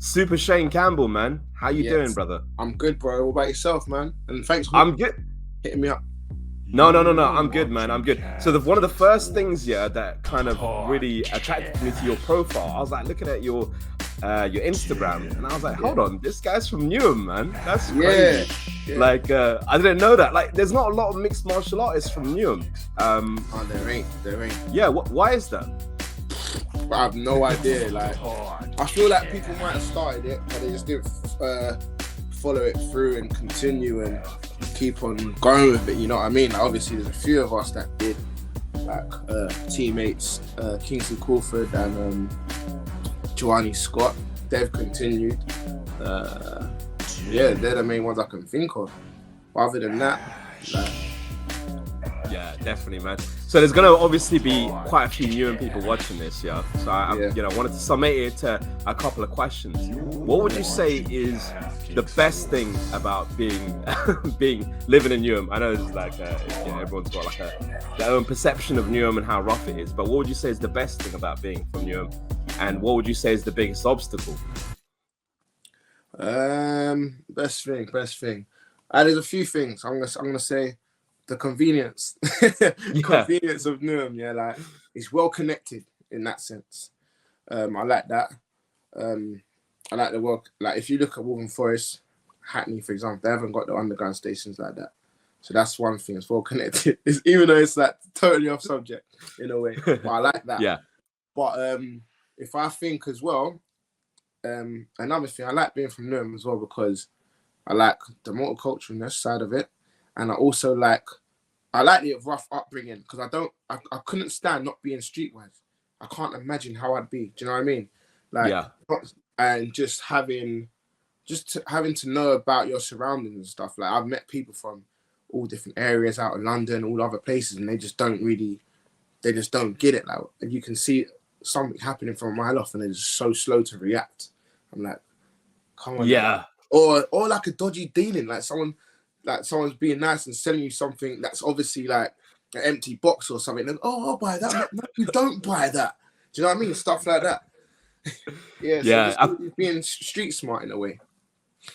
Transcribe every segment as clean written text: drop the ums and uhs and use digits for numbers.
Super Shane Campbell, man. How you doing, brother? I'm good, bro. What about yourself, man? And thanks for I'm good. hitting me up. No. I'm good, man. I'm good. So one of the first things, that kind of really attracted me to your profile, I was like looking at your Instagram, and I was like, hold on, this guy's from Newham, man. That's crazy. Yeah. Like, I didn't know that. Like, there's not a lot of mixed martial artists from Newham. Oh, there ain't. Yeah. Why is that? I have no idea. Like, I feel like people might have started it, but they just didn't follow it through and continue and keep on going with it. You know what I mean? Like, obviously, there's a few of us that did, like teammates, Kingsley Crawford and Joanny Scott. They've continued. They're the main ones I can think of. But other than that, like, yeah, definitely, man. So there's gonna obviously be quite a few Newham people watching this, yeah. So I wanted to summate it to a couple of questions. What would you say is the best thing about living in Newham? I know it's like everyone's got like their own perception of Newham and how rough it is, but what would you say is the best thing about being from Newham, and what would you say is the biggest obstacle? Best thing. There's a few things. I'm gonna say the convenience. Convenience of Newham, like it's well connected in that sense. I like that. I like the work. Like if you look at Waltham Forest, Hackney, for example, they haven't got the underground stations like that. So that's one thing. It's well connected. Even though it's like totally off subject in a way, but I like that. Yeah. But if I think as well, another thing, I like being from Newham as well because I like the multiculturalness side of it. And I also like the rough upbringing because I couldn't stand not being streetwise. I can't imagine how I'd be. Do you know what I mean? Like, and just having to know about your surroundings and stuff. Like I've met people from all different areas out of London, all other places, and they just don't get it. Like, and you can see something happening from a mile off, and they're just so slow to react. I'm like, come on. Yeah. Or like a dodgy dealing, like someone's being nice and selling you something that's obviously like an empty box or something. And, I'll buy that. No, you don't buy that. Do you know what I mean? Stuff like that. So being street smart in a way.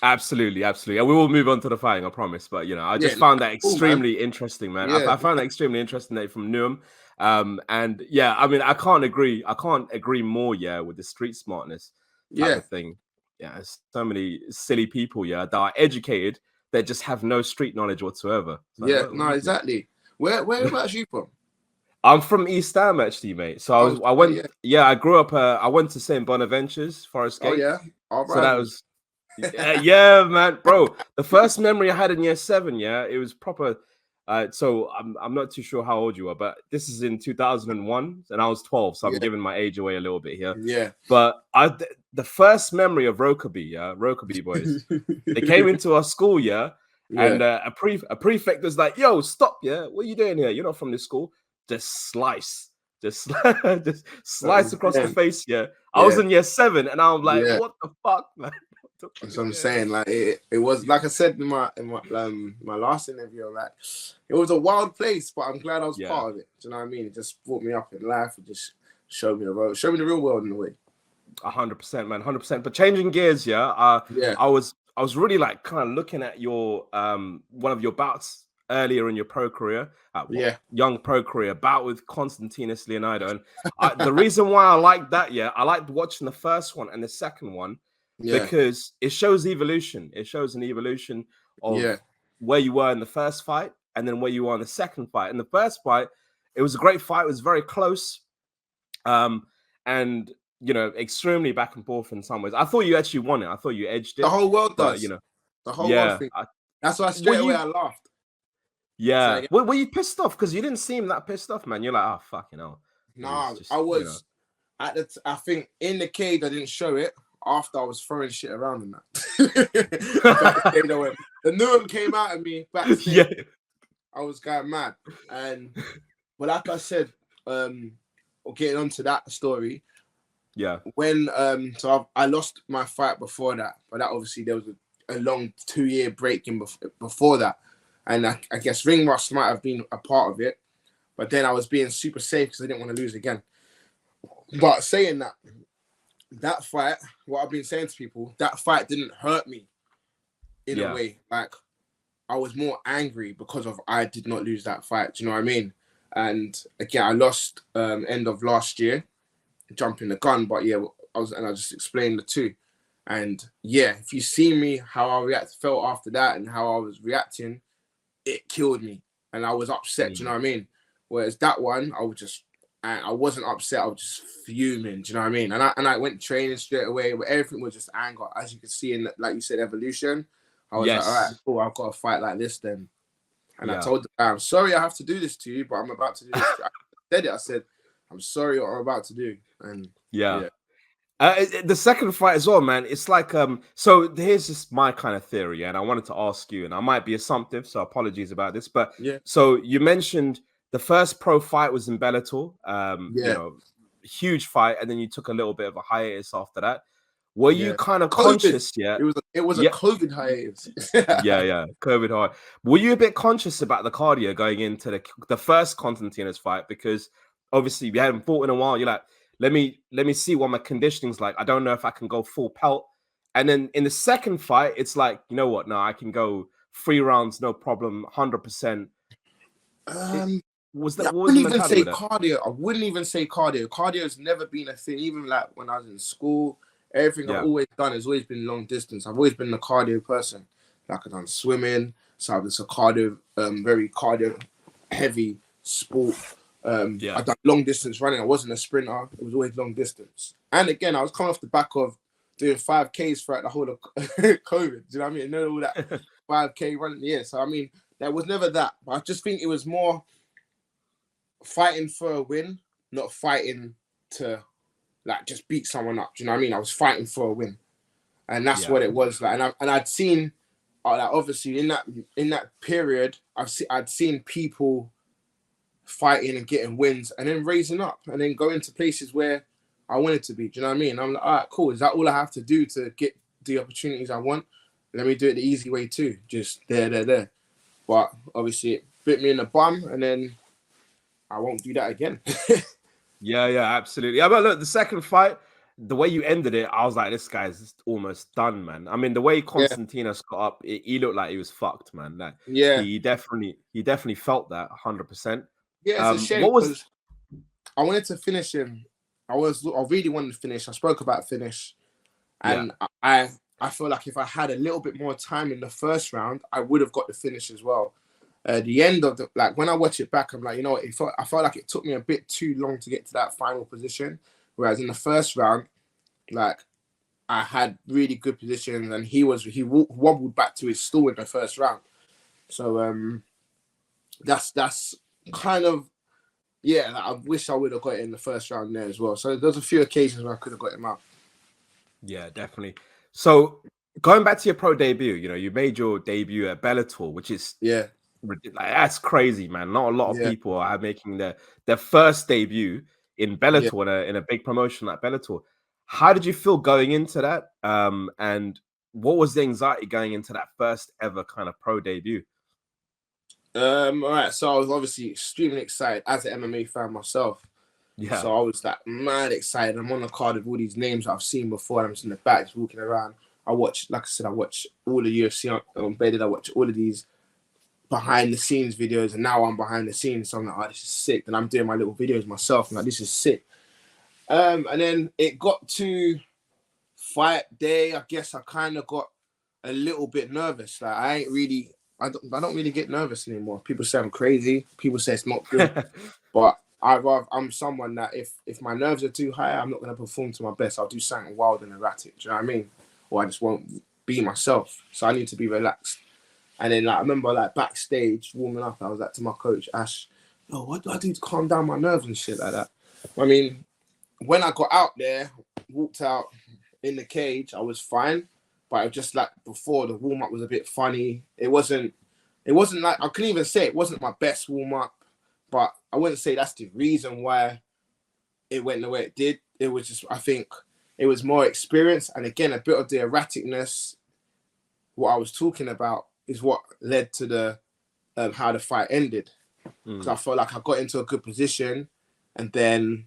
Absolutely. And we will move on to the fighting, I promise. But I just found that extremely interesting, man. I found that extremely interesting that you're from Newham. And I mean, I can't agree more, with the street smartness type of thing. Yeah, there's so many silly people, that are educated that just have no street knowledge whatsoever. Exactly. Where about you from? I'm from East Ham, actually, mate. So I grew up. I went to St. Bonaventures, Forest Gate. Oh yeah, all right. So that was, man, bro. The first memory I had in year 7, it was proper. So I'm not too sure how old you are, but this is in 2001, and I was 12, so I'm giving my age away a little bit here. Yeah. But the first memory of Rokeby boys, they came into our school, and a prefect was like, "Yo, stop, what are you doing here? You're not from this school." Just slice across the face. I was in year 7, and I'm like, "What the fuck, man?" That's what I'm saying. Like it was like I said in my last interview. Like it was a wild place, but I'm glad I was part of it. Do you know what I mean? It just brought me up in life and just showed me the road, showed me the real world in a way. 100%, man, 100%. But changing gears, I was really like kind of looking at your one of your bouts earlier in your pro career, young pro career, bout with Konstantinos Leonido, and the reason why I like that, I liked watching the first one and the second one. Because it shows evolution. It shows an evolution of where you were in the first fight and then where you were in the second fight. In the first fight, it was a great fight. It was very close, and extremely back and forth in some ways. I thought you actually won it. I thought you edged it. The whole world does. The whole world thing. That's why straight away I laughed. Yeah. Were you pissed off? Because you didn't seem that pissed off, man. You're like, oh, fucking hell. Nah, I was. I think in the cage, I didn't show it. After I was throwing shit around and that. The Newham came out of me backstage. I was going mad. But like I said, getting onto that story. When so I lost my fight before that, but that obviously there was a long 2-year break in before that. And I guess ring rust might have been a part of it. But then I was being super safe because I didn't want to lose again. But saying that, that fight, what I've been saying to people, that fight didn't hurt me in a way. Like, I was more angry because of I did not lose that fight. Do you know what I mean? And again, I lost end of last year, jumping the gun. But yeah, I just explained the two. And yeah, if you see me, how I felt after that and how I was reacting, it killed me. And I was upset, do you know what I mean? Whereas that one, I wasn't upset, I was just fuming, do you know what I mean? And I went training straight away, but everything was just anger. As you can see in, like you said, evolution, I was like, all right, cool, I've got to fight like this then. And I told the guy, I'm sorry I have to do this to you, but I'm about to do this. I said it, I said, I'm sorry what I'm about to do. And the second fight as well, man. It's like so here's just my kind of theory, and I wanted to ask you, and I might be assumptive, so apologies about this. But so you mentioned the first pro fight was in Bellator, you know, huge fight, and then you took a little bit of a hiatus after that. Were you kind of conscious? Yeah, it was a COVID hiatus. COVID high. Were you a bit conscious about the cardio going into the first Konstantinos fight? Because obviously we hadn't fought in a while. You're like, let me see what my conditioning's like. I don't know if I can go full pelt. And then in the second fight, it's like, you know what? No, I can go 3 rounds, no problem, 100%. Was that? I wouldn't even say cardio. I wouldn't even say cardio. Cardio has never been a thing. Even like when I was in school, everything I've always done has always been long distance. I've always been a cardio person. Like I've done swimming, so it's a cardio, very cardio heavy sport. I've done long distance running. I wasn't a sprinter. It was always long distance. And again, I was coming off the back of doing 5Ks throughout the whole of COVID. Do you know what I mean? And then all that 5K running. Yeah. So I mean, there was never that. But I just think it was more fighting for a win, not fighting to like just beat someone up. Do you know what I mean? I was fighting for a win, and that's what it was like. And I'd seen, like, obviously in that period, I'd seen people fighting and getting wins, and then raising up, and then going to places where I wanted to be. Do you know what I mean? I'm like, all right, cool. Is that all I have to do to get the opportunities I want? Let me do it the easy way too. Just there. But obviously, it bit me in the bum, and then I won't do that again. Yeah, absolutely. But look, the second fight, the way you ended it, I was like, this guy's almost done, man. I mean, the way Konstantinos got up, he looked like he was fucked, man. Like, he definitely felt that 100%. Yeah, it's a shame because I wanted to finish him. I really wanted to finish. I spoke about finish, and I feel like if I had a little bit more time in the first round, I would have got the finish as well. The end of when I watch it back, I'm like, you know what? I felt like it took me a bit too long to get to that final position. Whereas in the first round, like, I had really good positions, and he wobbled back to his stool in the first round. So that's kind of like, I wish I would have got it in the first round there as well. So there's a few occasions where I could have got him out. Yeah, definitely. So going back to your pro debut, you know, you made your debut at Bellator, which is like, that's crazy, man. Not a lot of people are making their first debut in Bellator in a big promotion like Bellator. How did you feel going into that? And what was the anxiety going into that first ever kind of pro debut? All right, so I was obviously extremely excited as an MMA fan myself. Yeah. So I was like mad excited. I'm on the card with all these names I've seen before. I'm just in the back, just walking around. I watch all the UFC embedded. I watch all of these behind the scenes videos, and now I'm behind the scenes. So I'm like, oh, this is sick. And I'm doing my little videos myself. I'm like, this is sick. And then it got to fight day. I guess I kind of got a little bit nervous. Like I don't really get nervous anymore. People say I'm crazy. People say it's not good. But I'm someone that if my nerves are too high, I'm not going to perform to my best. I'll do something wild and erratic. Do you know what I mean? Or I just won't be myself. So I need to be relaxed. And then, like, I remember, like, backstage warming up, I was like to my coach, Ash, yo, what do I do to calm down my nerves and shit like that? I mean, when I got out there, walked out in the cage, I was fine. But it just like before, the warm up was a bit funny. It wasn't like, I couldn't even say it wasn't my best warm up, but I wouldn't say that's the reason why it went the way it did. It was just, I think it was more experience. And again, a bit of the erraticness, what I was talking about, is what led to the how the fight ended. Because I felt like I got into a good position, and then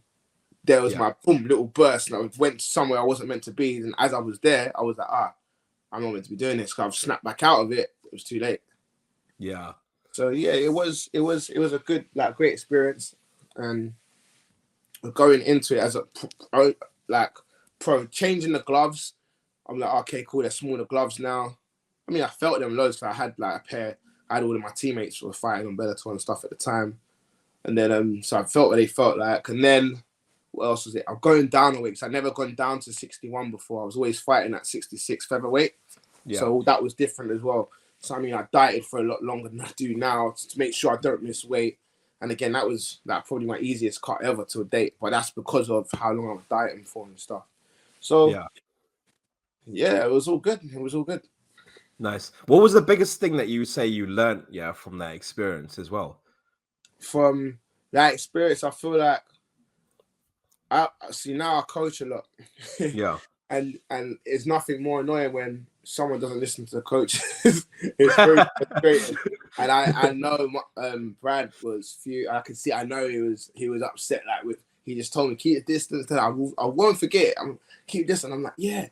there was my boom little burst, and I went somewhere I wasn't meant to be. And as I was there, I was like, I'm not meant to be doing this. Cause I've snapped back out of it. It was too late. Yeah. So yeah, it was a good, like, great experience, and going into it as a pro, changing the gloves. I'm like, okay, cool. They're smaller gloves now. I mean, I felt them loads. So I had like a pair. I had all of my teammates who were fighting on Bellator and stuff at the time, and then so I felt what they felt like. And then what else was it? I'm going down a weight because I'd never gone down to 61 before. I was always fighting at 66 featherweight, so that was different as well. So I mean, I dieted for a lot longer than I do now to make sure I don't miss weight. And again, that was like probably my easiest cut ever to a date, but that's because of how long I was dieting for and stuff. So yeah, it was all good. It was all good. Nice. What was the biggest thing that you say you learned, from that experience as well? From that experience, I feel like I see now I coach a lot. Yeah. And it's nothing more annoying when someone doesn't listen to the coach. It's very frustrating. And I know Brad was I could see, I know he was upset. Like, he just told me, keep the distance. I won't forget. I'm keep this, and I'm like, yeah.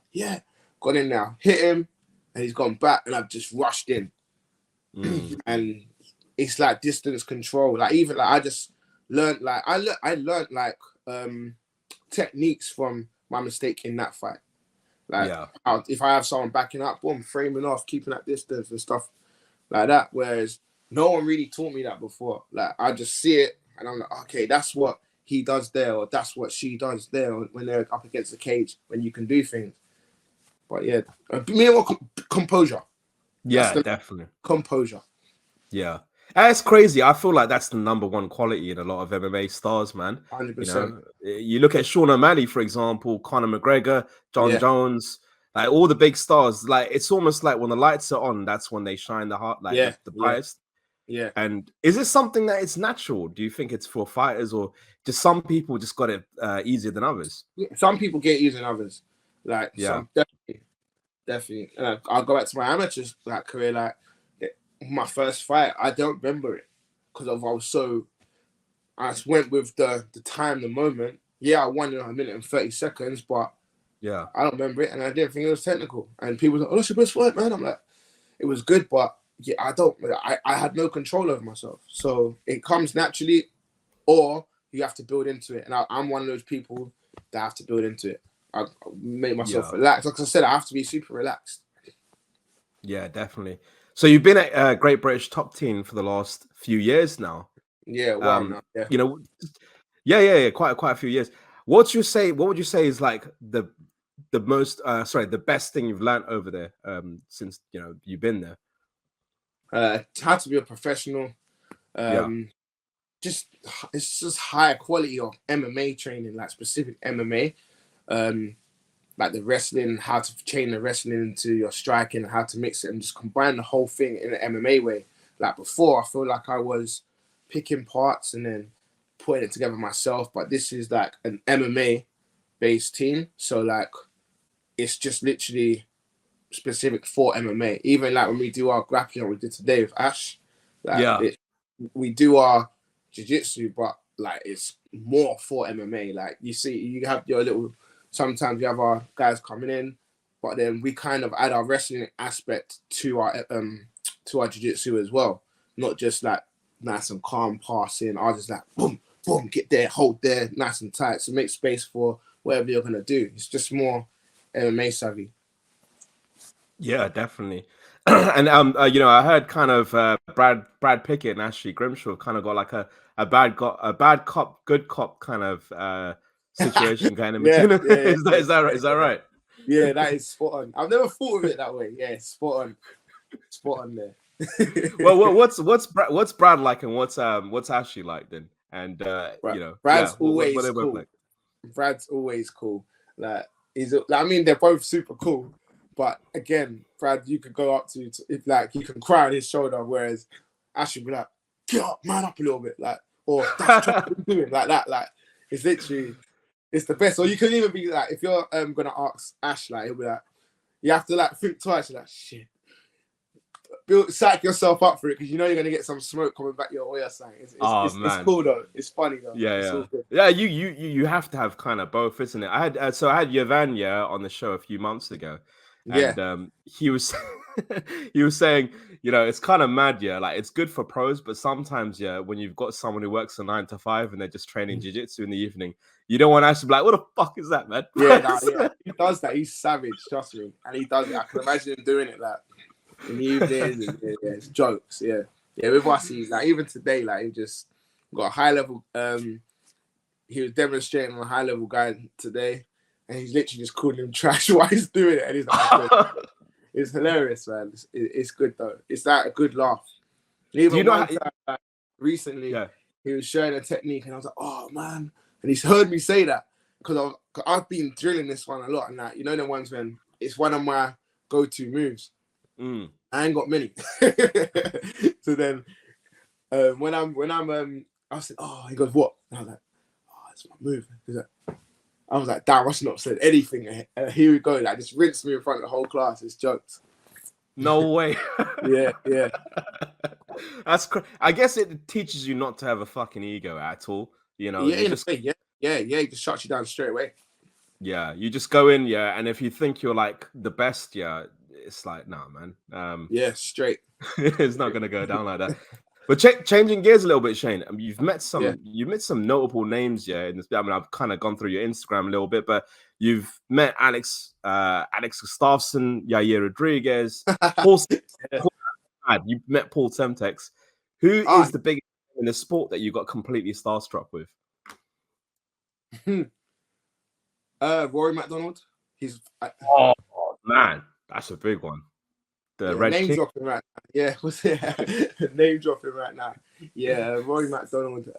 Got in now, hit him, and he's gone back, and I've just rushed in. And it's like distance control. Like, even like I just learned, like I learned like techniques from my mistake in that fight. Like, if I have someone backing up, boom, framing off, keeping that distance and stuff like that. Whereas no one really taught me that before. Like, I just see it and I'm like, okay, that's what he does there, or that's what she does there when they're up against the cage, when you can do things. But yeah, composure. Yeah, definitely. Composure. Yeah. It's crazy. I feel like that's the number one quality in a lot of MMA stars, man. 100%. You look at Sean O'Malley, for example, Conor McGregor, John Jones, like all the big stars. Like, it's almost like when the lights are on, that's when they shine the brightest. Yeah. And is this something that it's natural? Do you think it's for fighters, or just some people just got it easier than others? Yeah, some people get easier than others. Like, some definitely. I'll go back to my amateurs career. Like, my first fight, I don't remember it because I just went with the time, the moment. Yeah, I won in 1 minute and 30 seconds, but I don't remember it, and I didn't think it was technical. And people were like, "Oh, that's your best fight, man." I'm like, it was good, but yeah, I had no control over myself. So it comes naturally, or you have to build into it. And I'm one of those people that have to build into it. I make myself relax. Like I said, I have to be super relaxed. Yeah, definitely. So you've been at Great British Top Team for the last few years now. Yeah, wow. Quite a few years. What would you say is like the most the best thing you've learned over there since you've been there? How to be a professional. It's just higher quality of MMA training, like specific MMA. Like the wrestling, how to chain the wrestling into your striking, how to mix it and just combine the whole thing in an MMA way. Like before, I feel like I was picking parts and then putting it together myself. But this is like an MMA based team. So like, it's just literally specific for MMA. Even like when we do our grappling, we did today with Ash, we do our jiu-jitsu, but like it's more for MMA. Like you have your little, sometimes we have our guys coming in, but then we kind of add our wrestling aspect to our jiu-jitsu as well. Not just like nice and calm passing. I just like boom, boom, get there, hold there, nice and tight. So make space for whatever you're gonna do. It's just more MMA savvy. Yeah, definitely. And I heard kind of Brad Pickett and Ashley Grimshaw kind of got like a bad cop, good cop kind of situation going in between them. Is that right? Yeah, that is spot on. I've never thought of it that way. Yeah, spot on there. Well, what's Brad like, and what's Ashley like then? And Brad's always cool. Like? Brad's always cool. Like they're both super cool. But again, Brad, you could go up to if like you can cry on his shoulder, whereas Ashley would be like, "Get up, man up a little bit," like, or "That's what I'm doing," like that. Like, it's literally, it's the best. Or you can even be like, if you're gonna ask Ash, like, he'll be like, you have to like think twice. You're like, shit. psych yourself up for it because you know you're gonna get some smoke coming back your way or something. It's cool though. It's funny though. Yeah. You have to have kind of both, isn't it? I had Yevanya on the show a few months ago, and he was he was saying, you know, it's kind of mad, like it's good for pros, but sometimes, when you've got someone who works a 9 to 5 and they're just training jiu-jitsu in the evening, you don't want to actually be like, what the fuck is that, man? He does that. He's savage, trust me, and he does it. I can imagine him doing it like in the evenings. It's jokes. Yeah. With us, he's like even today, like he just got a high level. He was demonstrating on a high level guy today, and he's literally just calling him trash while he's doing it, and he's like. It's hilarious, man. It's good though. It's like a good laugh. Even recently, he was showing a technique, and I was like, "Oh man!" And he's heard me say that because I've been drilling this one a lot, and that you know the ones when it's one of my go-to moves. I ain't got many. So then, when I said, "Oh," he goes, "What?" And I was like, "Oh, it's my move." He's like. I was like, damn, I should not have said anything. Here we go. Like, just rinse me in front of the whole class. It's jokes. No way. Yeah. I guess it teaches you not to have a fucking ego at all. You know, He just shuts you down straight away. Yeah, you just go in, and if you think you're like the best, it's like, nah, man. Straight. It's not gonna go down like that. But changing gears a little bit, Shane. I mean, you've met some notable names, in this. I mean, I've kind of gone through your Instagram a little bit, but you've met Alex Gustafsson, Yair Rodriguez, Paul. You've met Paul Semtex. Who is the biggest in the sport that you got completely starstruck with? Rory McDonald. Oh man, that's a big one. The Red name King. dropping right now. Yeah, what's it? Name dropping right now. Yeah, Rory McDonald.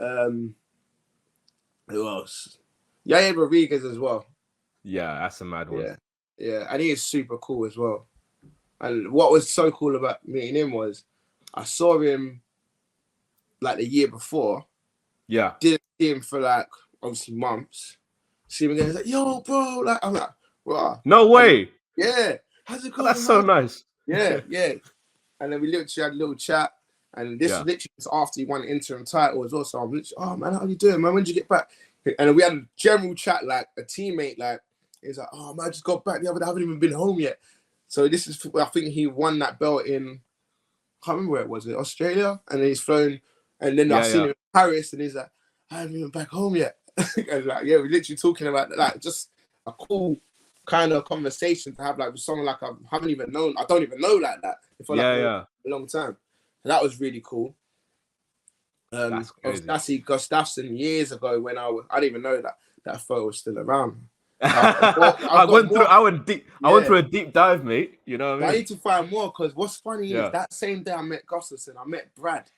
Who else? Yair Rodriguez as well. Yeah, that's a mad one. Yeah, and he is super cool as well. And what was so cool about meeting him was I saw him like the year before. Yeah. Didn't see him for like obviously months. See him again, he's like, yo, bro. Like I'm like, wow. No way. How's it going? That's so nice. Yeah. And then we literally had a little chat. And this was literally after he won the interim title as well. So I'm literally, oh man, how you doing, man? When did you get back? And we had a general chat, like a teammate, like he's like, oh man, I just got back the other day. I haven't even been home yet. So this is, I think he won that belt in, I can't remember where it was, Australia. And then he's flown. And then I've seen him in Paris, and he's like, I haven't even back home yet. And like, we're literally talking about like just a cool kind of conversation to have like with someone like I don't even know like that for a long time. So that was really cool. That's crazy. Gustafsson years ago when I didn't even know that photo was still around. I went through a deep dive, mate. You know what I mean? I need to find more because what's funny is that same day I met Gustafsson, I met Brad,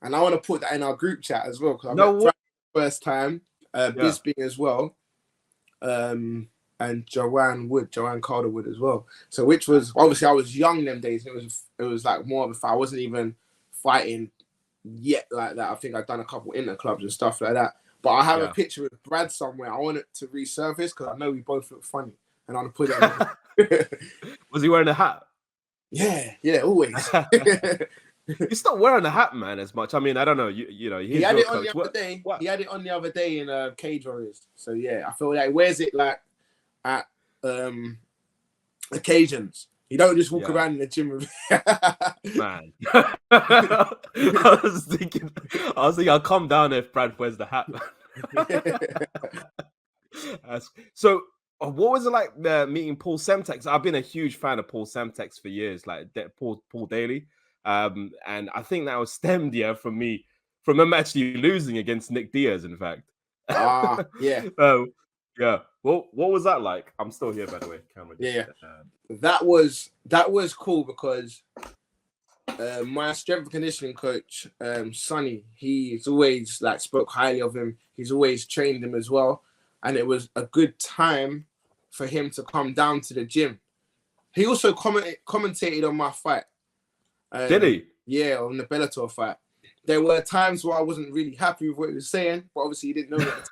and I want to put that in our group chat as well because I met Brad first time, Bisping as well, and Joanne Calderwood as well. So which was obviously I was young them days. It was like more of a fight. I wasn't even fighting yet like that. I think I'd done a couple inter clubs and stuff like that. But I have a picture with Brad somewhere. I want it to resurface because I know we both look funny, and I want to put it on. Was he wearing a hat? Yeah, always. He's not wearing a hat, man, as much. I mean, I don't know. You know, he had it on the other day. He had it on the other day in Cage Warriors. So yeah, I feel like he wears it like at occasions. You don't just walk around in the gym with man. I was thinking, I'll calm down if Brad wears the hat. So, what was it like meeting Paul Semtex? I've been a huge fan of Paul Semtex for years, like Paul Daly. And I think that was stemmed from him actually losing against Nick Diaz, in fact. Yeah. Well, what was that like? I'm still here, by the way. That was cool because my strength and conditioning coach, Sonny, he's always like spoke highly of him. He's always trained him as well, and it was a good time for him to come down to the gym. He also commentated on my fight. Did he? Yeah, on the Bellator fight. There were times where I wasn't really happy with what he was saying, but obviously he didn't know that.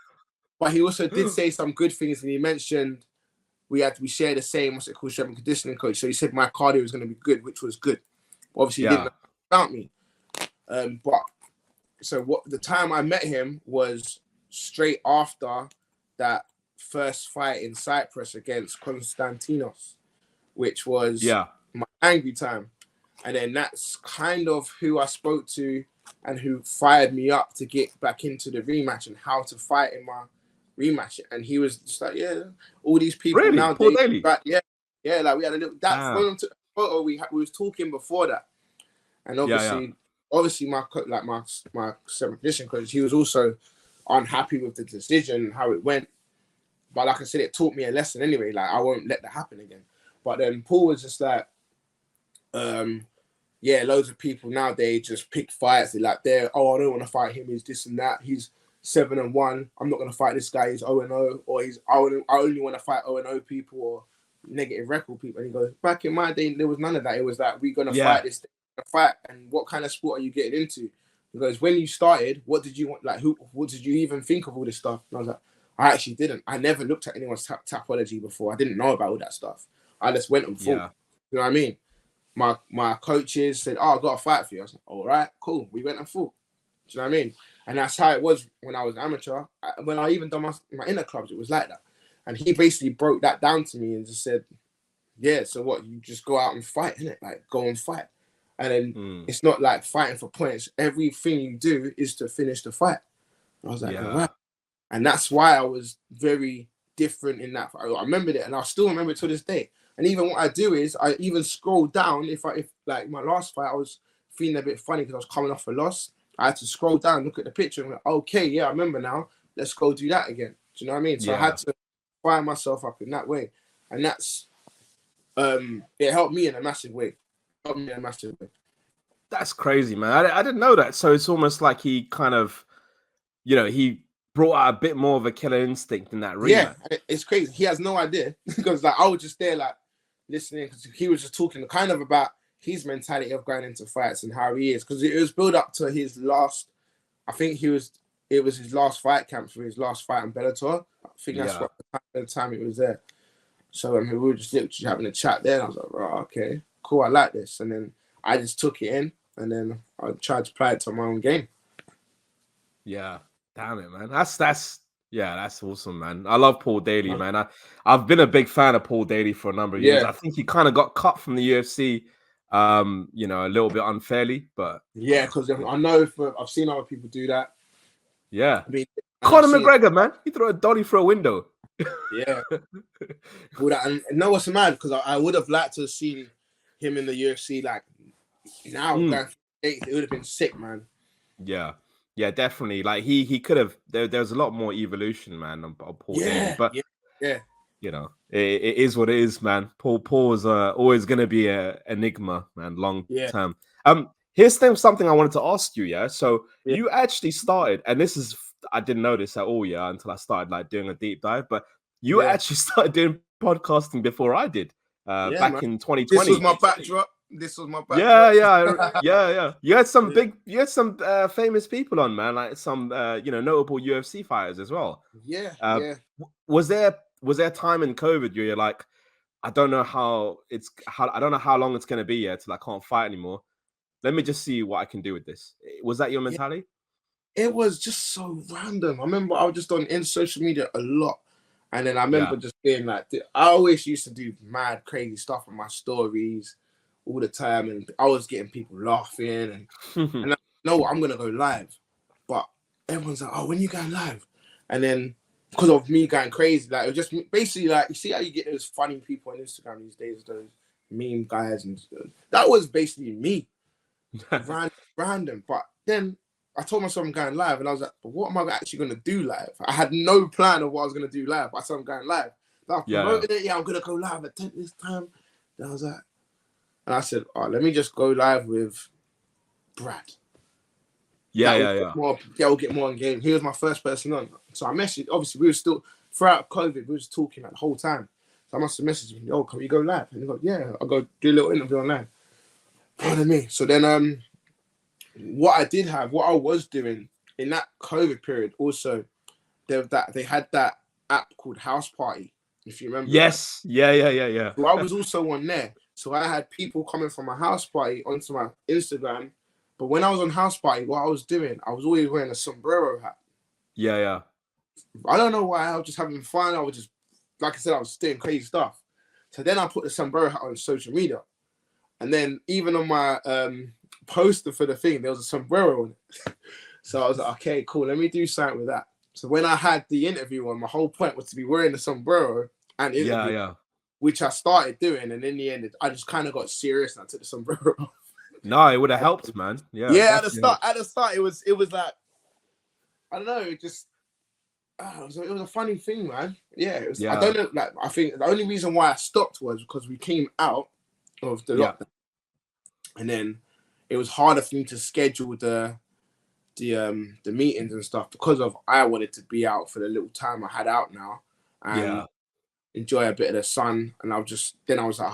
But he also did say some good things, and he mentioned we share the same strength and conditioning coach. So he said my cardio was going to be good, which was good. Obviously, he didn't know about me. But so what? The time I met him was straight after that first fight in Cyprus against Konstantinos, which was my angry time. And then that's kind of who I spoke to and who fired me up to get back into the rematch and how to fight in my rematch. And he was just like, yeah, all these people now. Paul Daly? Like, yeah, like we had a little, that when I took the photo, we was talking before that. And obviously my seventh edition coach, he was also unhappy with the decision, how it went. But like I said, it taught me a lesson anyway. Like, I won't let that happen again. But then Paul was just like, loads of people nowadays just pick fights. I don't want to fight him. He's this and that. He's 7-1. I'm not going to fight this guy. He's 0-0. Or I only want to fight 0-0 people or negative record people. And he goes, back in my day, there was none of that. It was like, we're going to fight this thing. Fight. And what kind of sport are you getting into? Because when you started, what did you want? Like, what did you even think of all this stuff? And I was like, I actually didn't. I never looked at anyone's tapology before. I didn't know about all that stuff. I just went and fought. You know what I mean? My coaches said, "Oh, I got a fight for you." I was like, "All right, cool." We went and fought. Do you know what I mean? And that's how it was when I was amateur. When I even done my inner clubs, it was like that. And he basically broke that down to me and just said, "Yeah, so what? You just go out and fight, innit? Like, go and fight." And then it's not like fighting for points. Everything you do is to finish the fight. And I was like, "All right." And that's why I was very different in that. I remembered it, and I still remember it to this day. And even what I do is I even scroll down. If like my last fight, I was feeling a bit funny because I was coming off a loss. I had to scroll down, look at the picture, and like, okay, yeah, I remember now. Let's go do that again. Do you know what I mean? So I had to fire myself up in that way, and that's it helped me in a massive way. That's crazy, man. I didn't know that. So it's almost like he kind of, he brought out a bit more of a killer instinct in that rematch. Yeah, it's crazy. He has no idea because like I was just there like listening because he was just talking kind of about his mentality of going into fights and how he is, because it was built up to his last. I think it was his last fight camp for his last fight in Bellator. I think that's what the time it was there. So we were just literally having a chat there, and I was like, right, okay, cool, I like this. And then I just took it in, and then I tried to apply it to my own game. Yeah, damn it, man. That's awesome, man. I love Paul Daly, man. I've been a big fan of Paul Daly for a number of years. I think he kind of got cut from the UFC, a little bit unfairly, but because I know I've seen other people do that. Yeah, I mean, Conor McGregor, man, he threw a dolly through a window. Yeah, and no, what's mad because I would have liked to have seen him in the UFC like now. It would have been sick, man. Yeah, definitely. Like he could have. There's a lot more evolution, man, on Paul Daly. But it is what it is, man. Paul is always going to be an enigma, man, long term. Here's something I wanted to ask you. Yeah, so you actually started, and this is I didn't know this at all, until I started like doing a deep dive. But you actually started doing podcasting before I did, back in 2020. This was my backdrop. Yeah. You had some famous people on, man, like some notable UFC fighters as well. Was there a time in COVID where you're like, I don't know how long it's gonna be yet till I can't fight anymore. Let me just see what I can do with this. Was that your mentality? It was just so random. I remember I was just in social media a lot. And then I remember just being like, I always used to do mad, crazy stuff on my stories all the time. And I was getting people laughing. And I know I'm going to go live. But everyone's like, oh, when you going live? And then because of me going crazy, like, it was just basically like, you see how you get those funny people on Instagram these days, those meme guys. And that was basically me. Random. But then I told myself I'm going live, and I was like, but what am I actually going to do live? I had no plan of what I was going to do live. I said I'm going live. So I promoted it. I'm going to go live at 10 this time. And I was like, and I said, oh, let me just go live with Brad. We'll get more in game. He was my first person on. So I messaged, obviously we were still, throughout COVID, we was talking like the whole time. So I must have messaged him, yo, can we go live? And he goes, yeah, I'll go do a little interview on live. Pardon me. So then what I was doing in that COVID period also, they had that app called House Party, if you remember. Yes. Yeah. So I was also on there. So I had people coming from my house party onto my Instagram. But when I was on house party, what I was doing, I was always wearing a sombrero hat. Yeah, yeah. I don't know why. I was just having fun. I was just, like I said, I was doing crazy stuff. So then I put the sombrero hat on social media. And then even on my poster for the thing, there was a sombrero on it. So I was like, okay, cool. Let me do something with that. So when I had the interview on, my whole point was to be wearing the sombrero and interview, which I started doing. And in the end, I just kind of got serious and I took the sombrero off. No, it would have helped, man. Yeah. At the start, it was like, I don't know, it just, it was a funny thing, man. Yeah, it was. I don't know. Like, I think the only reason why I stopped was because we came out of the lockdown, and then it was harder for me to schedule the meetings and stuff because of I wanted to be out for the little time I had out now and enjoy a bit of the sun. And I was like,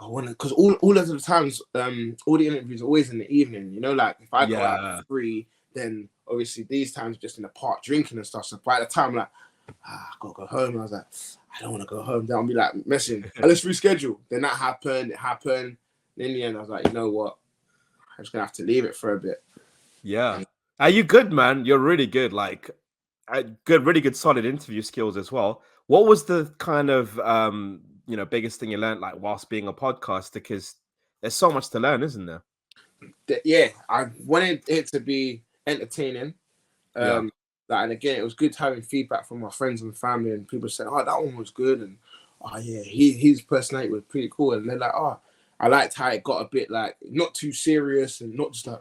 I want to, because all of the times, all the interviews are always in the evening. You know, like if I go out at 3, then obviously these times just in the park drinking and stuff. So by the time I'm like, I gotta go home, I was like, I don't want to go home. Then I'll be like messing. Let's reschedule. Then that happened. It happened. And in the end, I was like, you know what? I'm just gonna have to leave it for a bit. Yeah. Are you good, man? You're really good. Like, really good, solid interview skills as well. What was the kind of biggest thing you learned, like, whilst being a podcaster? Because there's so much to learn, isn't there? Yeah, I wanted it to be entertaining. And again, it was good having feedback from my friends and family, and people saying, "Oh, that one was good," and "Oh yeah, his personality was pretty cool." And they're like, "Oh, I liked how it got a bit like not too serious and not just like,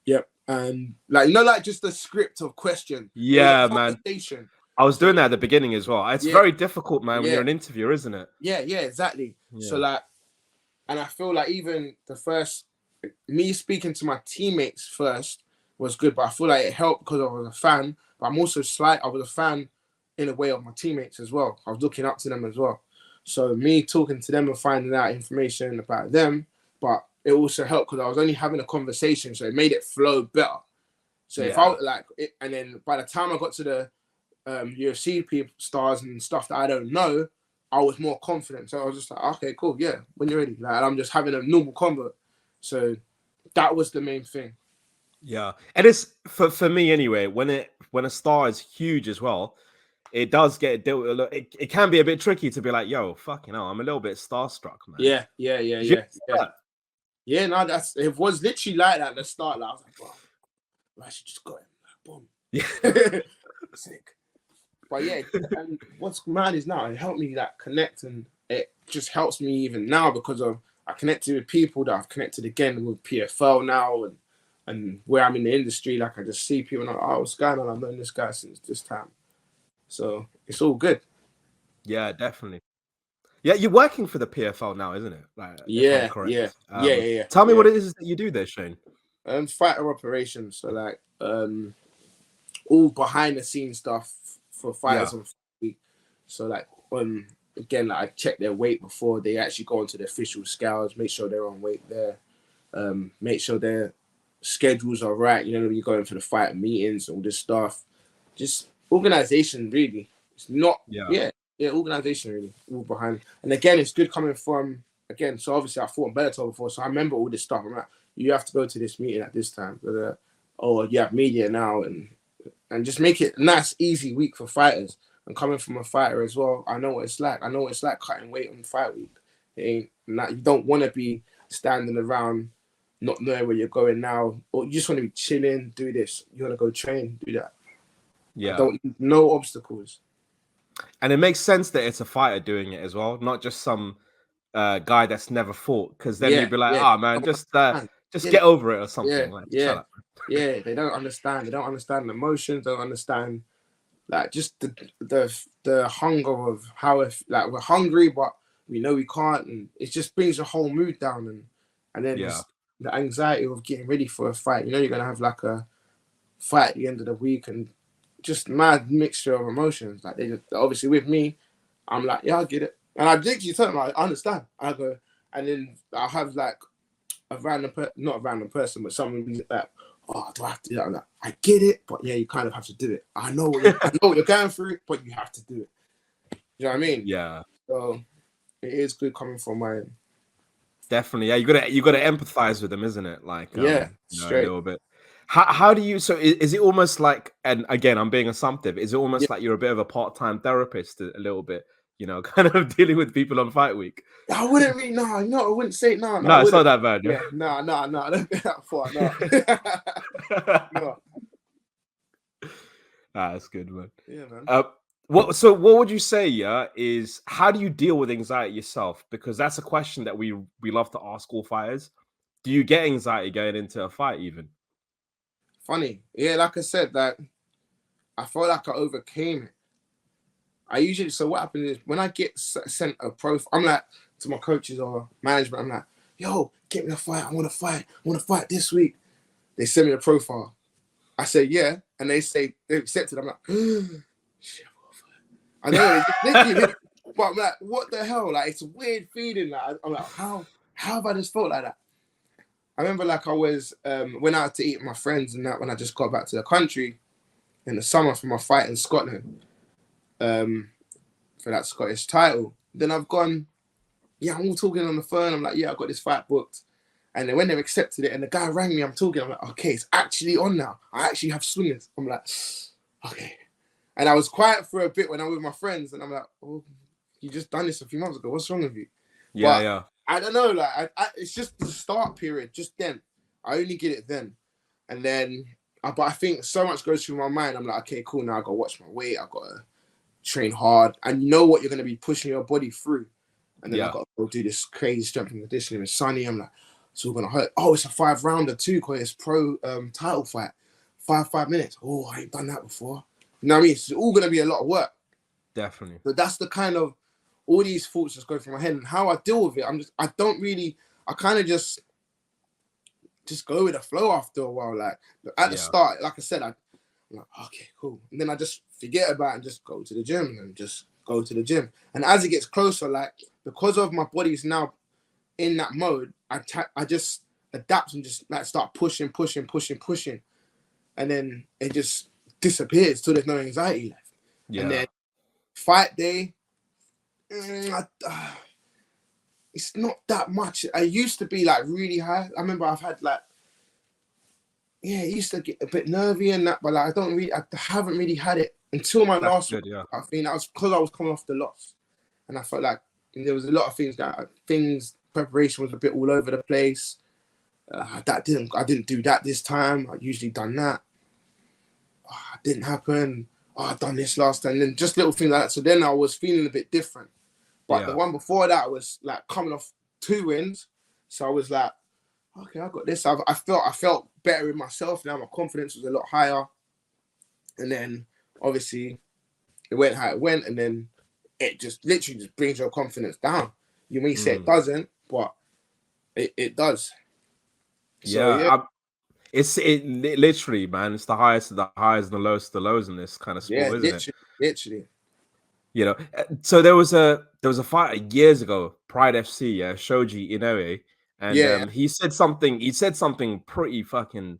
yep." And like, like just the script of question. Yeah, man. I was doing that at the beginning as well. It's very difficult, man, when you're an interviewer, isn't it? Yeah, exactly. Yeah. So like, and I feel like even the first, me speaking to my teammates first was good, but I feel like it helped because I was a fan. But I'm also I was a fan in a way of my teammates as well. I was looking up to them as well. So me talking to them and finding out information about them, but it also helped because I was only having a conversation, so it made it flow better. So if I like it, and then by the time I got to the UFC stars and stuff that I don't know, I was more confident. So I was just like, okay, cool, yeah, when you're ready. Like, I'm just having a normal convo. So that was the main thing. Yeah, and it's for me anyway. When a star is huge as well, it does get it can be a bit tricky to be like, yo, fucking hell, I'm a little bit starstruck, man. Yeah. No, it was literally like that at the start. Like, I was like, bro, I should just go in. Boom. Yeah. Sick. But yeah, and what's mad is now it helped me like connect, and it just helps me even now because I connected with people that I've connected again with PFL now, and where I'm in the industry, like I just see people and I'm like, oh, what's going on? I've known this guy since this time. So it's all good. Yeah, definitely. Yeah, you're working for the PFL now, isn't it? Like, yeah. Tell me what it is that you do there, Shane. Fighter operations. So like all behind the scenes stuff for fighters on week. So like again, like I check their weight before they actually go onto the official scales, make sure they're on weight there, make sure their schedules are right. You know, when you're going for the fight meetings, all this stuff. Just organization, really. It's not organization really, all behind. And again, it's good coming from so obviously I fought in Bellator before, so I remember all this stuff. I'm like, you have to go to this meeting at this time. Or you have media now, and just make it a nice, easy week for fighters. And coming from a fighter as well, I know what it's like. I know what it's like cutting weight on fight week. You don't want to be standing around not knowing where you're going now, or you just want to be chilling, do this. You want to go train, do that. Yeah. No obstacles. And it makes sense that it's a fighter doing it as well, not just some guy that's never fought. Because then you'd be like, man, just get over it or something. Shut up. Yeah, they don't understand. They don't understand the emotions. Don't understand, like, just the hunger of how like we're hungry, but we know we can't, and it just brings the whole mood down. And then the anxiety of getting ready for a fight. You know, you're gonna have like a fight at the end of the week, and just mad mixture of emotions. Like obviously with me, I'm like, yeah, I get it, and I literally tell them I understand. I go, and then I'll have like not a random person, but someone like, oh, do I have to do that? I'm like, I get it, but yeah, you kind of have to do it. I know what you're going through, but you have to do it. You know what I mean? Yeah. So it is good coming from my end. Definitely, yeah. You gotta empathize with them, isn't it? Like, yeah, you know, a straight. little bit. How do you? So is it almost like? And again, I'm being assumptive. Is it almost like you're a bit of a part-time therapist, a little bit? You know, kind of dealing with people on fight week. I wouldn't really. No, I wouldn't say no. No, it's not that bad. Yeah, no. I don't get that far. No. No. That's good, man. Yeah, man. What would you say, yeah, is how do you deal with anxiety yourself? Because that's a question that we love to ask all fighters. Do you get anxiety going into a fight even? Funny. Yeah, like I said, that I felt like I overcame it. I usually, so what happens is when I get sent a profile, I'm like, to my coaches or management, I'm like, yo, get me a fight. I want to fight. I want to fight this week. They send me a profile. I say, yeah. And they say, they accepted. I'm like, shit, I know, but I'm like, what the hell? Like, it's a weird feeling. Like, I'm like, how have I just felt like that? I remember like I was, went out to eat with my friends and that when I just got back to the country in the summer for my fight in Scotland for that Scottish title. Then I've gone, yeah, I'm all talking on the phone. I'm like, yeah, I got this fight booked. And then when they've accepted it and the guy rang me, I'm talking, I'm like, okay, it's actually on now. I actually have swingers. I'm like, okay. And I was quiet for a bit when I'm with my friends and I'm like, oh, you just done this a few months ago. What's wrong with you? Yeah, but yeah. I don't know. Like, it's just the start period. Just then. I only get it then. And then, but I think so much goes through my mind. I'm like, okay, cool. Now I got to watch my weight. I got to train hard. And you know what you're going to be pushing your body through. And then I got to go do this crazy strength and conditioning with Sonny. I'm like, it's all going to hurt. Oh, it's a 5-rounder too, because it's pro title fight. 5 minutes. Oh, I ain't done that before. You know what I mean? It's all going to be a lot of work. Definitely. But that's the kind of, all these thoughts just go through my head. And how I deal with it, I kind of just go with the flow after a while. Like, at the start, like I said, I'm like, okay, cool. And then I just forget about it and just go to the gym and just go to the gym. And as it gets closer, like, because of my body's now in that mode, I just adapt and just like start pushing. And then it just disappears till there's no anxiety left. Yeah. And then fight day, it's not that much. I used to be like really high. I remember I've had like, it used to get a bit nervy and that, but like I haven't really had it until my last one. I think that was because I was coming off the loss. And I felt like there was a lot of things preparation was a bit all over the place. I didn't do that this time. I usually done that. It didn't happen. I done this last time. And then just little things like that. So then I was feeling a bit different. But the one before that was like coming off 2 wins. So I was like, okay, I got this. I felt better in myself now. My confidence was a lot higher. And then obviously it went how it went. And then it just literally just brings your confidence down. You may say it doesn't, but it does. So, It's literally, man. It's the highest of the highs and the lowest of the lows in this kind of sport, isn't it? Literally. You know, so there was a fight years ago, Pride FC, Shoji Inoue, and he said something pretty fucking.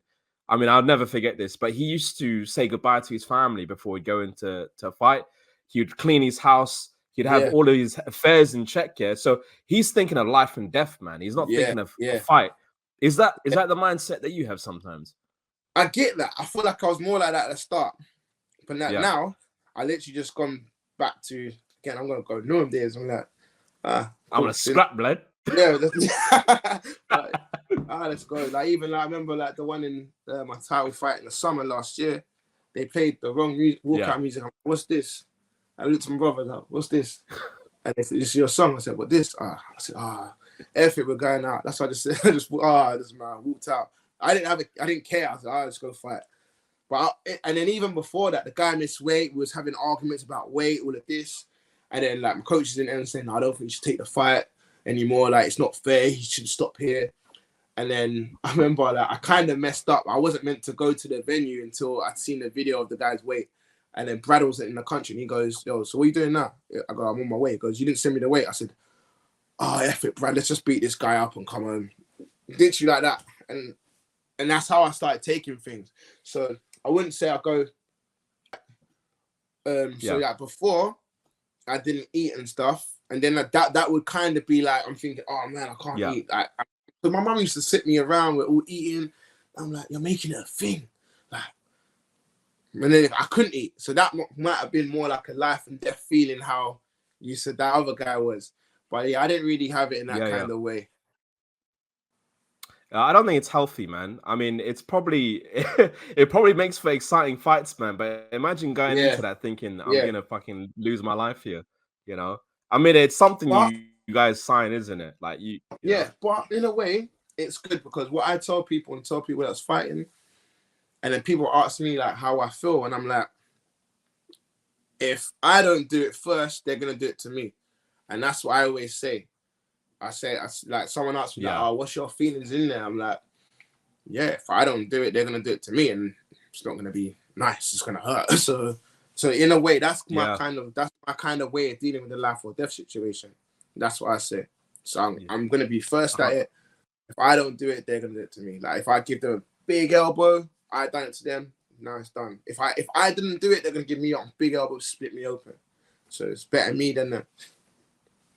I mean, I'll never forget this, but he used to say goodbye to his family before he'd go into a fight. He'd clean his house. He'd have all of his affairs in check. Yeah, so he's thinking of life and death, man. He's not thinking of a fight. Is that the mindset that you have sometimes? I get that. I feel like I was more like that at the start, but now I literally just gone back to, again, I'm gonna go NEWHAM days. I'm like, I'm gonna scrap blood. Yeah, let's go. Like, even like I remember like the one in my title fight in the summer last year, they played the wrong walkout music. I'm like, what's this? I looked at my brother, like, what's this? And they said, this is your song. I said, what this? I said, F it, we're going out. That's what I just said. This man walked out. I didn't care. I said, let's go fight. But and then even before that, the guy missed weight. We was having arguments about weight, all of this. And then like my coaches in end saying, no, I don't think you should take the fight anymore. Like, it's not fair. He should stop here. And then I remember like I kind of messed up. I wasn't meant to go to the venue until I'd seen the video of the guy's weight. And then Brad was in the country and he goes, yo, so what are you doing now? I go, I'm on my way. He goes, you didn't send me the weight. I said, F it, Brad, let's just beat this guy up and come home. Literally like that. And that's how I started taking things. So I wouldn't say I go. So like before, I didn't eat and stuff. And then that would kind of be like, I'm thinking, oh man, I can't eat. So my mum used to sit me around, we're all eating. I'm like, you're making it a thing. Like, and then I couldn't eat. So that might have been more like a life and death feeling, how you said that other guy was. But yeah, I didn't really have it in that kind of way. I don't think it's healthy, man. I mean, it's probably it probably makes for exciting fights, man. But imagine going into that thinking I'm gonna fucking lose my life here. You know, I mean, it's something you guys sign, isn't it? Like you know? But in a way, it's good because what I tell people that's fighting, and then people ask me like how I feel, and I'm like, if I don't do it first, they're gonna do it to me, and that's what I always say. I like someone asked me like, oh, what's your feelings in there? I'm like, yeah, if I don't do it, they're gonna do it to me, and it's not gonna be nice. It's gonna hurt. So in a way, that's my kind of way of dealing with the life or death situation. That's what I say. So I'm gonna be first at it. If I don't do it, they're gonna do it to me. Like if I give them a big elbow, I done it to them. Now it's done. If I didn't do it, they're gonna give me a big elbow, split me open. So it's better me than them.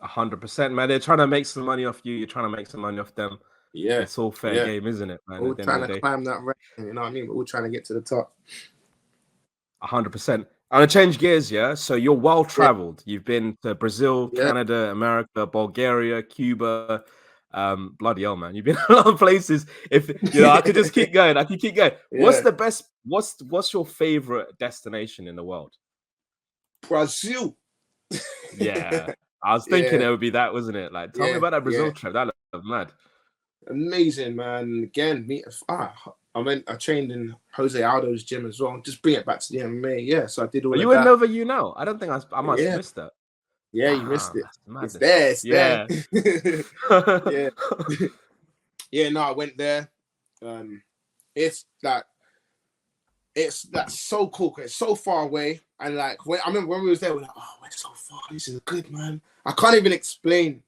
100%, man. They're trying to make some money off you. You're trying to make some money off them. Yeah, it's all fair game, isn't it, man? We're all trying to climb that rank. You know what I mean? We're all trying to get to the top. 100%. I'm gonna change gears, yeah. So you're well traveled. You've been to Brazil, Canada, America, Bulgaria, Cuba. Bloody hell, man! You've been a lot of places. If you know, I could just keep going. I could keep going. What's the best? What's your favorite destination in the world? Brazil. Yeah, I was thinking it would be that, wasn't it? Like, tell me about that Brazil trip. That looked mad. Amazing, man. Again, I trained in Jose Aldo's gym as well. Just bring it back to the MMA. Yeah, so I did all of that. You in Nova You now? I don't think I must have missed that. Yeah, you missed it. It's there. It's there. Yeah. No, I went there. It's so cool because it's so far away. And like I remember when we was there, we're like, oh, we're so far. This is good, man. I can't even explain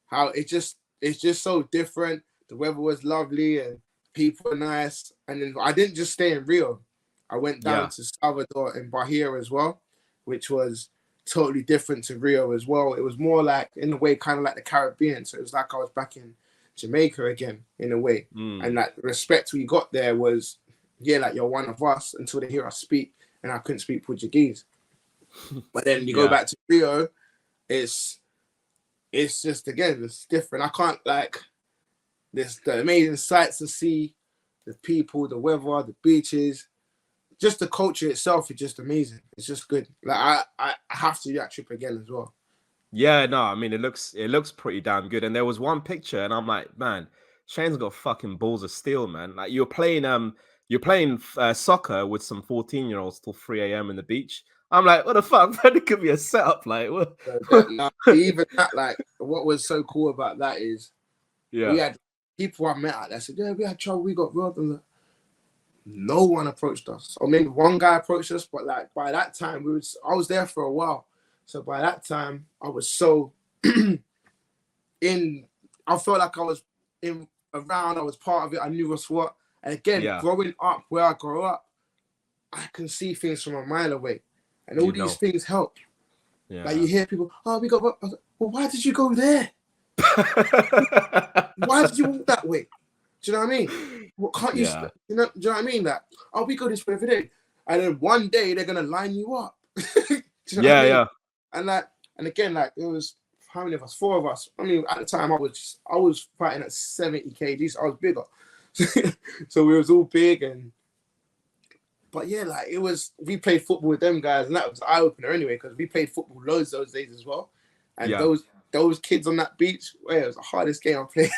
how it's just so different. The weather was lovely and people were nice. And then I didn't just stay in Rio. I went down to Salvador and Bahia as well, which was totally different to Rio as well. It was more like, in a way, kind of like the Caribbean. So it was like I was back in Jamaica again, in a way. And that respect we got there was, like you're one of us, until they hear us speak. And I couldn't speak Portuguese. But then you go back to Rio, it's just, again, it's different. I can't, like, there's the amazing sights to see, the people, the weather, the beaches. Just the culture itself is just amazing. It's just good. Like I have to do that trip again as well. Yeah, no, I mean it looks pretty damn good. And there was one picture, and I'm like, man, Shane's got fucking balls of steel, man. Like you're playing soccer with some 14-year-olds till 3 a.m. in the beach. I'm like, what the fuck? That could be a setup. Like, what? Even that, like, what was so cool about that is, we had people I met out there said, yeah, we had trouble, we got robbed, and no one approached us. Or maybe one guy approached us, but like by that time I was there for a while. So by that time I was so I felt like I was around, I was part of it, I knew what's what. And again, growing up where I grew up, I can see things from a mile away. And all these things help. Yeah. Like you hear people, oh, we got robbed. Well, why did you go there? Why did you walk that way? Do you know what I mean? What can't you? Do you know what I mean? That we go this way every day, and then one day they're gonna line you up. Do you know what I mean? And again, like it was how many of us? 4 of us. I mean, at the time I was fighting at 70 kgs. So I was bigger, so we was all big But yeah, like it was. We played football with them guys, and that was eye opener anyway because we played football loads those days as well. And those kids on that beach, it was the hardest game I played.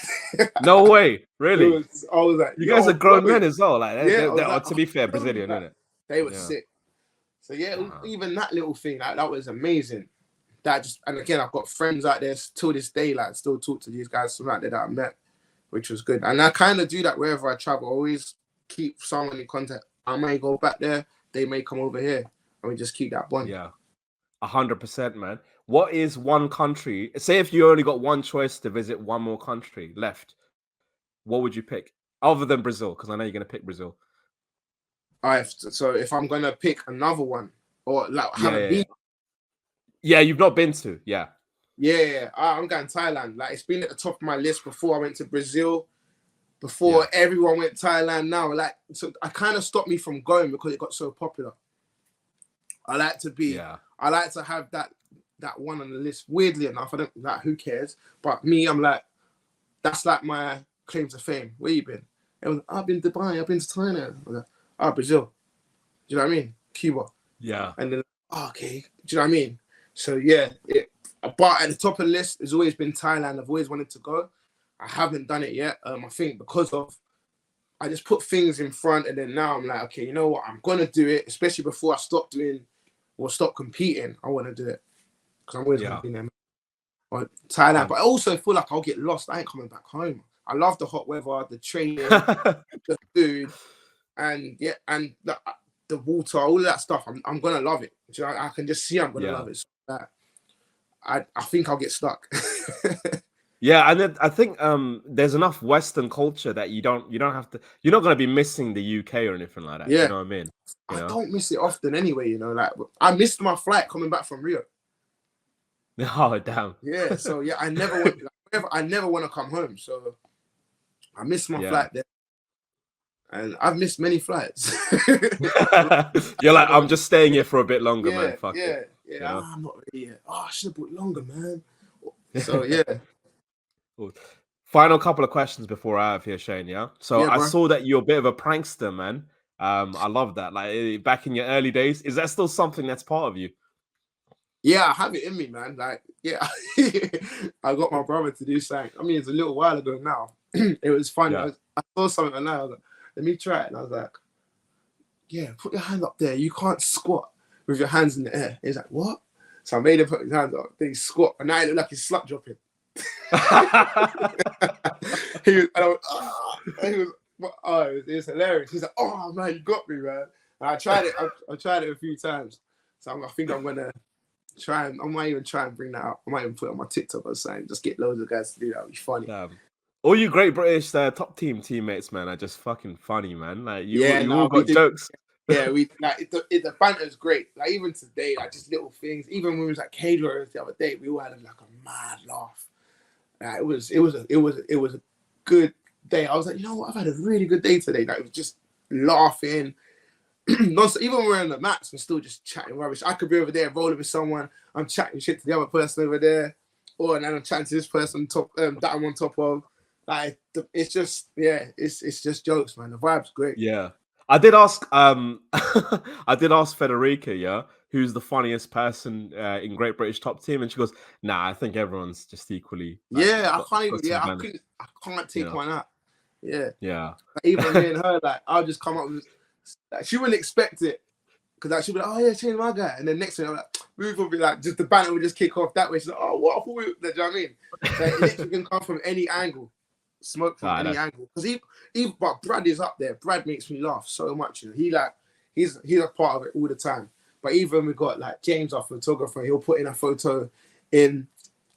No way, really? I was like, you guys are grown men as well. Like, to be fair, Brazilian, isn't it? They were sick. So even that little thing, like that was amazing. And again, I've got friends out there till this day, like still talk to these guys from out there that I met, which was good. And I kind of do that wherever I travel. I always keep someone in contact. I may go back there, they may come over here, and we just keep that bond. Yeah, 100%, man. What is one country? Say if you only got one choice to visit one more country left, what would you pick? Other than Brazil, because I know you're going to pick Brazil. All right, so if I'm going to pick another one, or like haven't been. Yeah, you've not been to. Yeah. Yeah, I'm going Thailand. Like, it's been at the top of my list before I went to Brazil. Before everyone went Thailand now, like, so I kind of stopped me from going because it got so popular. I like to have that one on the list. Weirdly enough, I don't like, who cares? But me, I'm like, that's like my claim to fame. Where you been? I've been to Dubai, I've been to Thailand. I'm like, Brazil. Do you know what I mean? Cuba. Yeah. And then, okay. Do you know what I mean? So yeah, but at the top of the list has always been Thailand. I've always wanted to go. I haven't done it yet. I think because of I just put things in front, and then now I'm like, okay, you know what? I'm gonna do it, especially before I stop doing or stop competing. I want to do it because I'm always gonna be there. Or Thailand, but I also feel like I'll get lost. I ain't coming back home. I love the hot weather, the training, the food, and the water, all of that stuff. I'm gonna love it. You know, I can just see I'm gonna love it. So I think I'll get stuck. Yeah, and then I think there's enough Western culture that you don't have to. You're not gonna be missing the UK or anything like that. Yeah, you know what I mean. I don't miss it often anyway. You know, like I missed my flight coming back from Rio. Oh damn. Yeah, so yeah, I never want to come home. So I missed my flight there, and I've missed many flights. You're like, I'm just staying here for a bit longer, man. Fuck it. Yeah. You know? I'm not ready yet. I should have booked longer, man. So yeah. Final couple of questions before I have here, Shane. Yeah. So I saw that you're a bit of a prankster, man. I love that. Like back in your early days, is that still something that's part of you? Yeah, I have it in me, man. Like, yeah, I got my brother to do something. I mean, it's a little while ago now. It was fun. I saw something and I was like, let me try it. And I was like, yeah, put your hand up there. You can't squat with your hands in the air. He's like, what? So I made him put his hands up. Then he squat. And now it looked like he's slut dropping. It was hilarious. He's like, oh, man, you got me, man. And I tried it. I tried it a few times. So I think I'm going to I might even try and bring that up. I might even put it on my TikTok or something. Just get loads of guys to do that. It'd be funny. All you great British top team teammates, man, are just fucking funny, man. Like you all got jokes. Yeah, we like the banter is great. Like even today, like just little things. Even when we was at caterers the other day, we all had like a mad laugh. It was a good day. I was like, you know what? I've had a really good day today. Like it was just laughing. Even when we're on the mats, we're still just chatting rubbish. I could be over there rolling with someone. I'm chatting shit to the other person over there, and then I'm chatting to this person that I'm on top of. Like it's just it's just jokes, man. The vibe's great. Yeah, I did ask Federica, who's the funniest person in Great British Top Team, and she goes, "Nah, I think everyone's just equally." Like, I can't take one out. Yeah. Like, even me and her, like I'll just come up with. Like, she wouldn't expect it because like, she'd be like, oh yeah, Shane, my guy. And then next thing I'm like, we would be like, just the banter would just kick off that way. She's like, oh, what? I thought do you know what I mean? Like, it literally can come from any angle, smoke from any angle. Because but Brad is up there. Brad makes me laugh so much. You know, he's a part of it all the time. But even we got like James, our photographer, he'll put in a photo in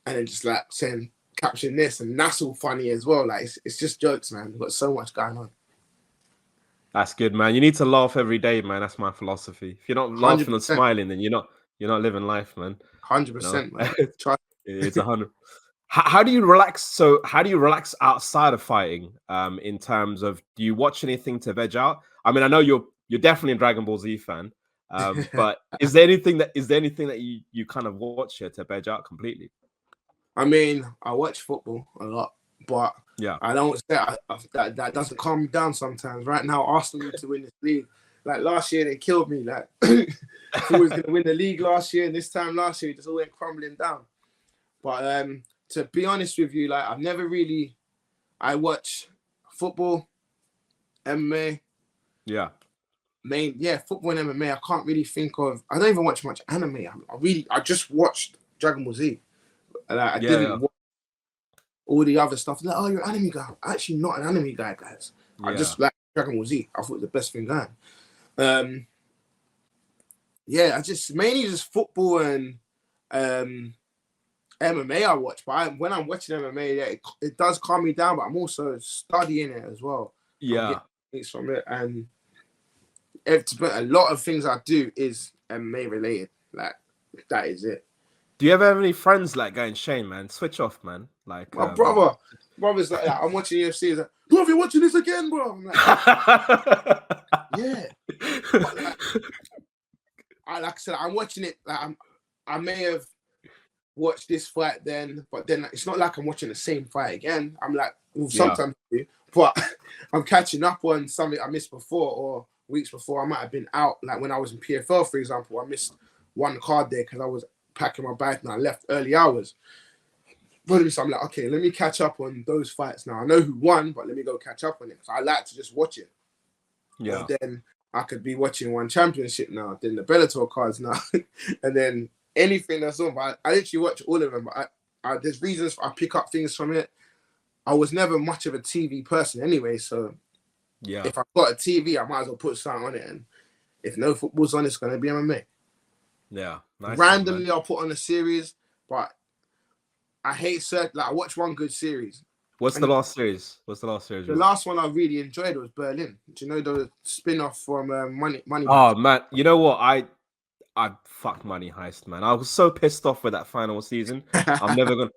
and then just like saying, caption this, and that's all funny as well. Like it's just jokes, man. We've got so much going on. That's good, man. You need to laugh every day, man. That's my philosophy. If you're not laughing 100%. And smiling, then you're not living life, man. 100%, man. It's 100. How do you relax? So how do you relax outside of fighting? In terms of, do you watch anything to veg out? I mean, I know you're definitely a Dragon Ball Z fan, but is there anything that you kind of watch here to veg out completely? I mean, I watch football a lot. But I don't say that doesn't calm me down sometimes. Right now, Arsenal need to win this league. Like last year, they killed me. Like who was going to win the league last year, and this time last year, it just all went crumbling down. But to be honest with you, like I watch football, MMA. Yeah. Football and MMA. I can't really think of. I don't even watch much anime. I just watched Dragon Ball Z. Like, I didn't watch all the other stuff. Like, oh, you're an anime guy. I'm actually not an anime guy, guys. I just like Dragon Ball Z. I thought it was the best thing going. I just mainly just football and MMA I watch. But when I'm watching MMA, it does calm me down. But I'm also studying it as well. Yeah, things from it, and a lot of things I do is MMA related. Like that is it. Do you ever have any friends like going, Shane, man, switch off, man? Like my brother's like, I'm watching UFC. He's like, bro, you watching this again, bro? I'm like, yeah. But like I said, I'm watching it. Like I may have watched this fight then, but then it's not like I'm watching the same fight again. I'm like, sometimes, but I'm catching up on something I missed before or weeks before. I might have been out. Like when I was in PFL, for example, I missed one card there because I was packing my bag and I left early hours. So I'm like, okay, let me catch up on those fights now. I know who won, but let me go catch up on it. So I like to just watch it. Yeah. And then I could be watching one championship now, then the Bellator cards now, and then anything that's on. But I literally watch all of them. But there's reasons I pick up things from it. I was never much of a TV person anyway, so yeah. If I've got a TV, I might as well put something on it. And if no football's on, it's going to be MMA. Yeah. Nice. Randomly, I'll put on a series, but I hate like I watch one good series. What's the last series? The last one I really enjoyed was Berlin. Do you know the spin-off from Money? Oh man, you know what? I fuck Money Heist, man. I was so pissed off with that final season. I'm never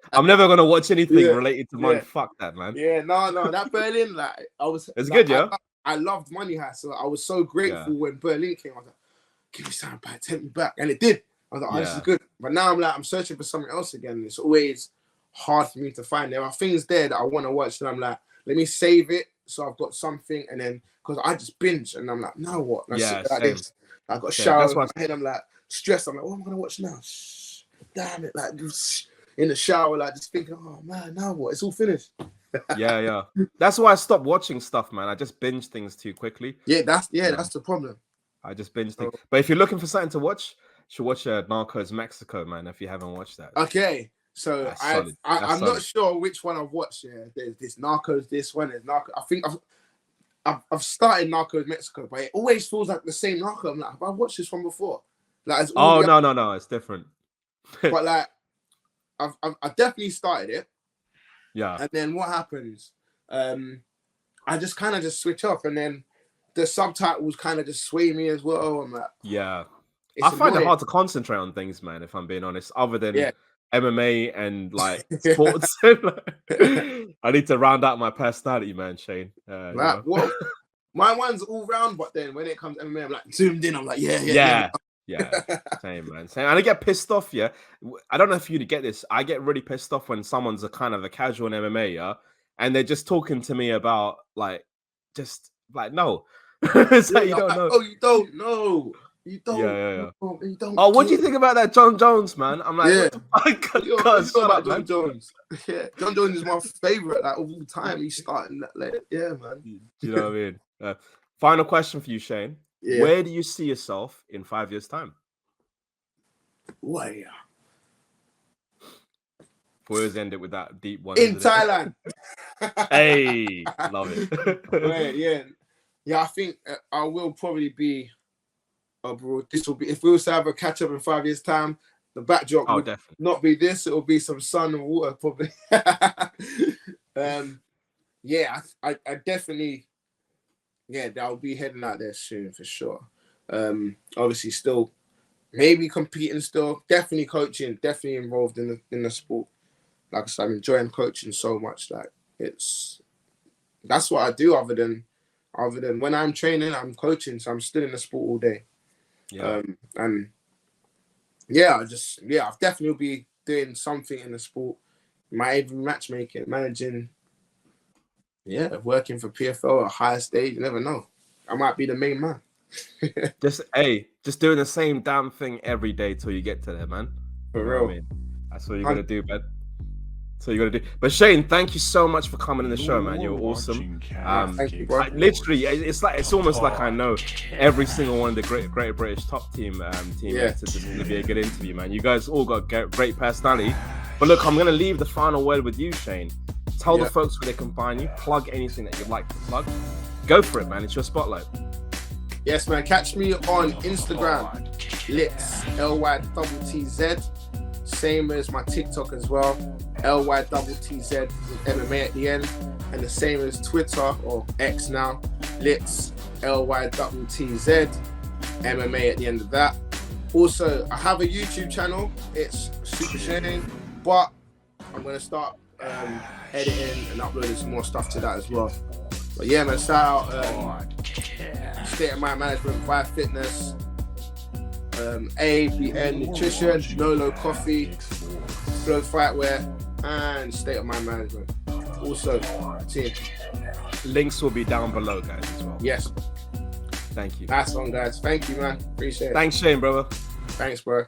gonna watch anything related to Money. Fuck that, man. Yeah, no, that Berlin, like it's like, good, yeah. I loved Money Heist, so I was so grateful when Berlin came. I was like, give me something back, take me back, and it did. I was like, oh, this is good. But now I'm searching for something else again. It's always hard for me to find. There are things there that I want to watch, and I'm like, let me save it so I've got something, and then because I just binge, and I'm like, now what? And I sit like this. I got a shower in my head. I'm like stressed. I'm like, what am I gonna watch now? Damn it! Like in the shower, like just thinking, oh man, now what? It's all finished. yeah. That's why I stopped watching stuff, man. I just binge things too quickly. Yeah, that's the problem. I just binge things. But if you're looking for something to watch, you should watch Narcos Mexico, man. If you haven't watched that. Okay. So I'm not sure which one I've watched. Yeah, there's this Narcos, this one is Narcos. I think I've started Narcos Mexico, but it always feels like the same Narco. I'm like, have I watched this one before? Like, no, it's different. But like, I definitely started it. Yeah. And then what happens? I just kind of just switch off, and then the subtitles kind of just sway me as well. I'm like, yeah. I find it hard to concentrate on things, man. If I'm being honest, other than MMA and like sports. I need to round out my personality, man, Shane. Well, my one's all round, but then when it comes to MMA, I'm like zoomed in. I'm like, yeah. Same, man. Same. And I get pissed off. Yeah, I don't know if you get this. I get really pissed off when someone's a kind of a casual in MMA, yeah, and they're just talking to me about like, just like no. It's like you don't know. Oh, you don't know. You don't. Yeah. You don't. Oh, what do you think about that John Jones, man? I'm like, John Jones. Yeah, John Jones is my favorite like of all time. He's starting that late. Yeah, man. You know what I mean? Final question for you, Shane. Yeah. Where do you see yourself in 5 years' time? Well, We always end it with that deep one. In Thailand. Hey, love it. Yeah. I think I will probably be abroad. This will be if we also have a catch up in 5 years' time. The backdrop would definitely not be this. It will be some sun and water, probably. I definitely. Yeah, I'll be heading out there soon for sure. Obviously, still maybe competing, still definitely coaching, definitely involved in the sport. Like I said, I'm enjoying coaching so much. Like that's what I do. Other than when I'm training, I'm coaching, so I'm still in the sport all day. Yeah. I'll definitely be doing something in the sport. Might even matchmaking, managing. Yeah, working for PFL at a higher stage, you never know. I might be the main man. just doing the same damn thing every day till you get to there, man. For real. I mean? That's what you're gonna do, man. So you're gonna do. But Shane, thank you so much for coming in the show, man. You're awesome. Thank you, bro. Literally, it's almost like I know every single one of the great British top team teammates. It's gonna be a good interview, man. You guys all got great personality. But look, I'm gonna leave the final word with you, Shane. Tell the folks where they can find you. Plug anything that you'd like to plug. Go for it, man. It's your spotlight. Yes, man. Catch me on Instagram. Litz, LYTTZ. Same as my TikTok as well. LYTTZ with MMA at the end. And the same as Twitter or X now. Litz, LYTTZ. MMA at the end of that. Also, I have a YouTube channel. It's Super Shane, but I'm gonna start editing and uploading some more stuff to that as well. But yeah, man, shout out State of Mind Management, Vibe Fitness, ABN Nutrition, Nolo Coffee, Flow Fightwear, and State of Mind Management. Also, team. Links will be down below, guys, as well. Yes. Thank you. Nice one, guys. Thank you, man. Appreciate it. Thanks, Shane, brother. Thanks, bro.